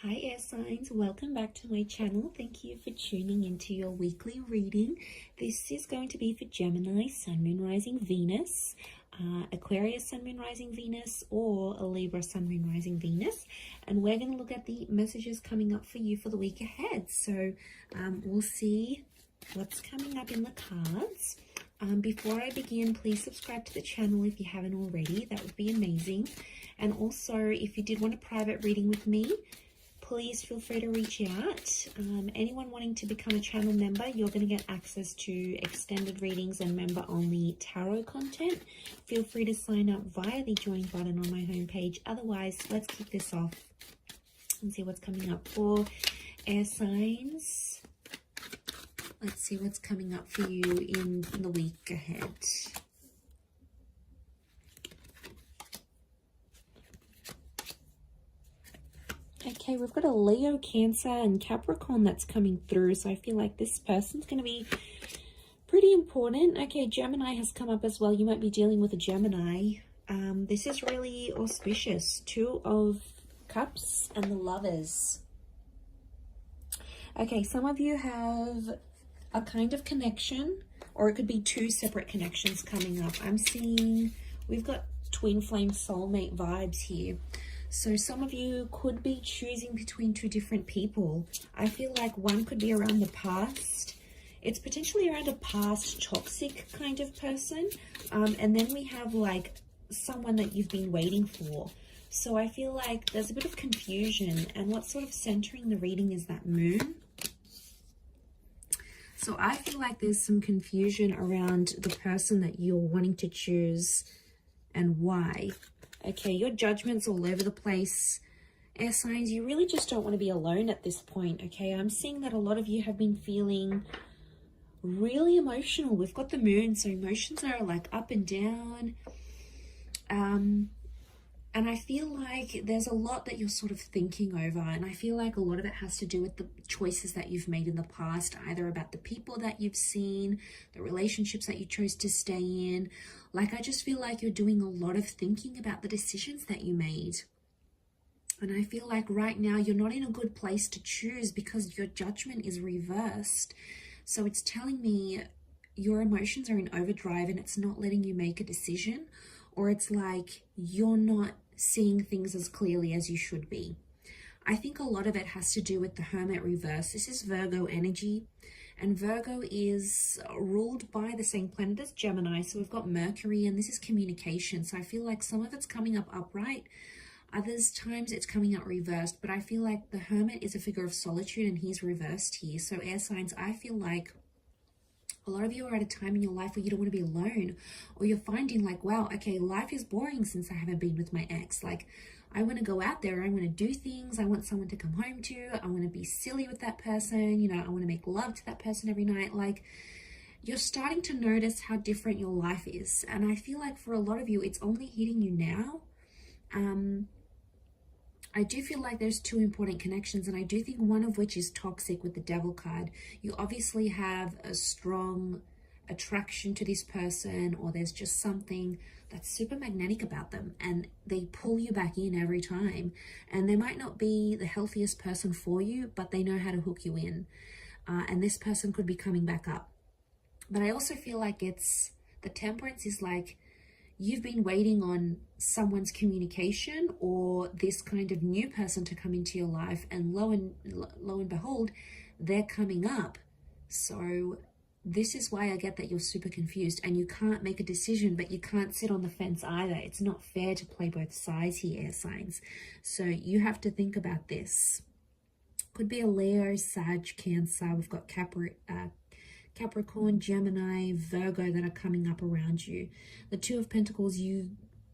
Hi air signs, welcome back to my channel. Thank you for tuning into your weekly reading. This is going to be for Gemini, Sun, Moon, Rising, Venus, Aquarius, Sun, Moon, Rising, Venus, or a Libra, Sun, Moon, Rising, Venus. And we're going to look at the messages coming up for you for the week ahead. So we'll see what's coming up in the cards. Before I begin, please subscribe to the channel if you haven't already. That would be amazing. And also, if you did want a private reading with me, please feel free to reach out. Anyone wanting to become a channel member, you're going to get access to extended readings and member-only tarot content. Feel free to sign up via the join button on my homepage. Otherwise, let's kick this off and see what's coming up for air signs. Let's see what's coming up for you in the week ahead. Okay, we've got a Leo, Cancer, and Capricorn that's coming through. So I feel like this person's going to be pretty important. Okay, Gemini has come up as well. You might be dealing with a Gemini. This is really auspicious. Two of Cups and the Lovers. Okay, some of you have a kind of connection, or it could be two separate connections coming up. I'm seeing we've got twin flame soulmate vibes here. So some of you could be choosing between two different people. I feel like one could be around the past. It's potentially around a past toxic kind of person. And then we have like someone that you've been waiting for. So I feel like there's a bit of confusion. And what's sort of centering the reading is that moon. So I feel like there's some confusion around the person that you're wanting to choose and why. Okay, your judgment's all over the place. Air signs, you really just don't want to be alone at this point, okay? I'm seeing that a lot of you have been feeling really emotional. We've got the moon, so emotions are like up and down. And I feel like there's a lot that you're sort of thinking over. And I feel like a lot of it has to do with the choices that you've made in the past, either about the people that you've seen, the relationships that you chose to stay in. Like, I just feel like you're doing a lot of thinking about the decisions that you made. And I feel like right now you're not in a good place to choose because your judgment is reversed. So it's telling me your emotions are in overdrive and it's not letting you make a decision, or it's like you're not seeing things as clearly as you should be. I think a lot of it has to do with the Hermit reverse. This is Virgo energy, and Virgo is ruled by the same planet as Gemini. So we've got Mercury, and this is communication. So I feel like some of it's coming up upright. Others times it's coming out reversed, but I feel like the Hermit is a figure of solitude and he's reversed here. So air signs, I feel like a lot of you are at a time in your life where you don't want to be alone, or you're finding like, wow, okay, life is boring since I haven't been with my ex. Like, I want to go out there, I want to do things, I want someone to come home to, I want to be silly with that person, you know, I want to make love to that person every night. Like, you're starting to notice how different your life is. And I feel like for a lot of you, it's only hitting you now. I do feel like there's two important connections, and I do think one of which is toxic with the Devil card. You obviously have a strong attraction to this person, or there's just something that's super magnetic about them and they pull you back in every time. And they might not be the healthiest person for you, but they know how to hook you in. And this person could be coming back up. But I also feel like it's the Temperance is like, you've been waiting on someone's communication or this kind of new person to come into your life, and lo and behold, they're coming up. So this is why I get that you're super confused and you can't make a decision, but you can't sit on the fence either. It's not fair to play both sides here, air signs. So you have to think about this. Could be a Leo, Sag, Cancer. We've got Capricorn, Gemini, Virgo that are coming up around you. The Two of Pentacles, you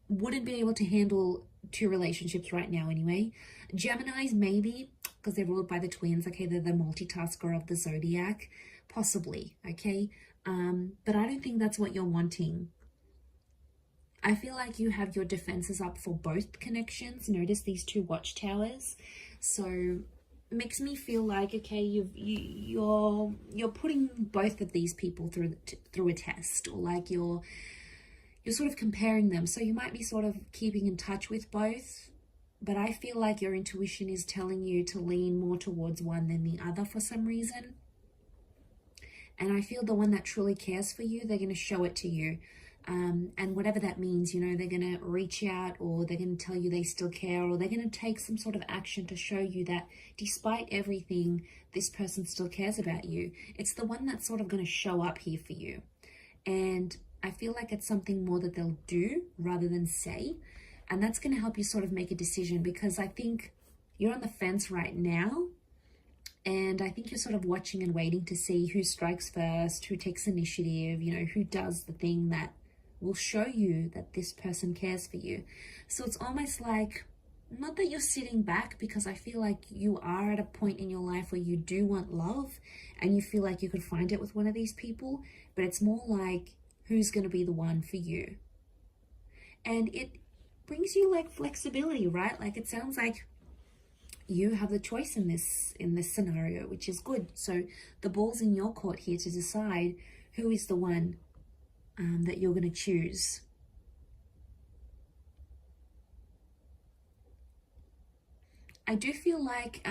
wouldn't be able to handle two relationships right now anyway. Geminis, maybe, because they're ruled by the twins. Okay, they're the multitasker of the zodiac. Possibly, okay? But I don't think that's what you're wanting. I feel like you have your defenses up for both connections. Notice these two watchtowers. So makes me feel like, okay, you're putting both of these people through a test, or like you're sort of comparing them. So you might be sort of keeping in touch with both, but I feel like your intuition is telling you to lean more towards one than the other for some reason. And I feel the one that truly cares for you, they're going to show it to you. And whatever that means, you know, they're going to reach out, or they're going to tell you they still care, or they're going to take some sort of action to show you that despite everything, this person still cares about you. It's the one that's sort of going to show up here for you. And I feel like it's something more that they'll do rather than say. And that's going to help you sort of make a decision, because I think you're on the fence right now. And I think you're sort of watching and waiting to see who strikes first, who takes initiative, you know, who does the thing that will show you that this person cares for you. So it's almost like, not that you're sitting back, because I feel like you are at a point in your life where you do want love and you feel like you could find it with one of these people, but it's more like, who's going to be the one for you? And it brings you like flexibility, right? Like it sounds like you have the choice in this scenario, which is good. So the ball's in your court here to decide who is the one that you're going to choose. I do feel like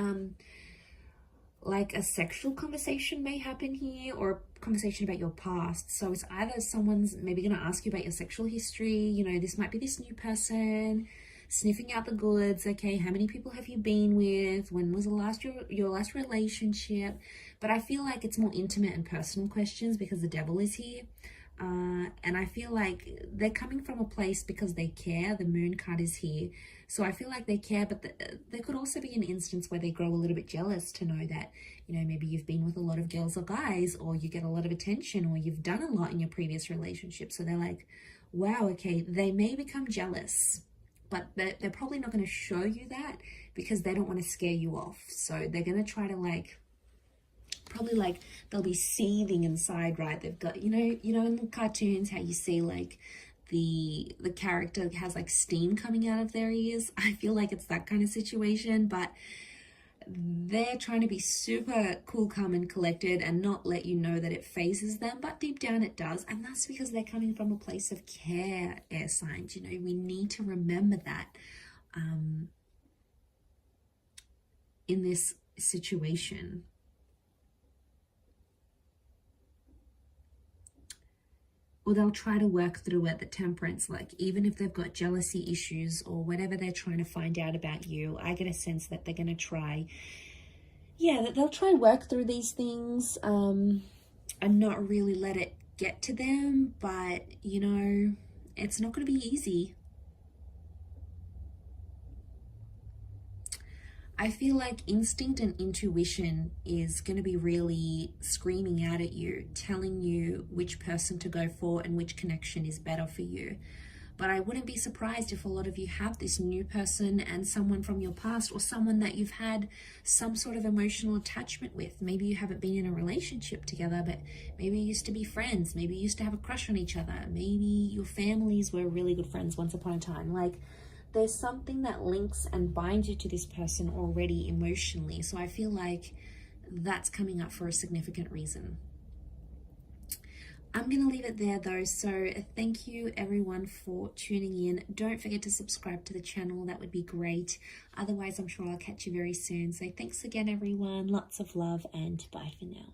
a sexual conversation may happen here, or a conversation about your past. So it's either someone's maybe going to ask you about your sexual history. You know, this might be this new person sniffing out the goods. Okay, how many people have you been with? When was your last relationship? But I feel like it's more intimate and personal questions because the devil is here. And I feel like they're coming from a place because they care. The moon card is here. So I feel like they care, but there could also be an instance where they grow a little bit jealous to know that, you know, maybe you've been with a lot of girls or guys, or you get a lot of attention, or you've done a lot in your previous relationship. So they're like, wow, okay, they may become jealous, but they're probably not going to show you that because they don't want to scare you off. So they're going to try to like, probably like they'll be seething inside, right? They've got, you know in the cartoons how you see like the character has like steam coming out of their ears. I feel like it's that kind of situation, but they're trying to be super cool, calm and collected and not let you know that it phases them, but deep down it does. And that's because they're coming from a place of care, air signs. You know, we need to remember that in this situation. Or they'll try to work through it, the temperance, like even if they've got jealousy issues or whatever they're trying to find out about you, I get a sense that they're going to try, that they'll try and work through these things and not really let it get to them. But, you know, it's not going to be easy. I feel like instinct and intuition is going to be really screaming out at you, telling you which person to go for and which connection is better for you. But I wouldn't be surprised if a lot of you have this new person and someone from your past, or someone that you've had some sort of emotional attachment with. Maybe you haven't been in a relationship together, but maybe you used to be friends. Maybe you used to have a crush on each other. Maybe your families were really good friends once upon a time. Like, there's something that links and binds you to this person already emotionally. So I feel like that's coming up for a significant reason. I'm going to leave it there though. So thank you everyone for tuning in. Don't forget to subscribe to the channel. That would be great. Otherwise, I'm sure I'll catch you very soon. So thanks again, everyone. Lots of love and bye for now.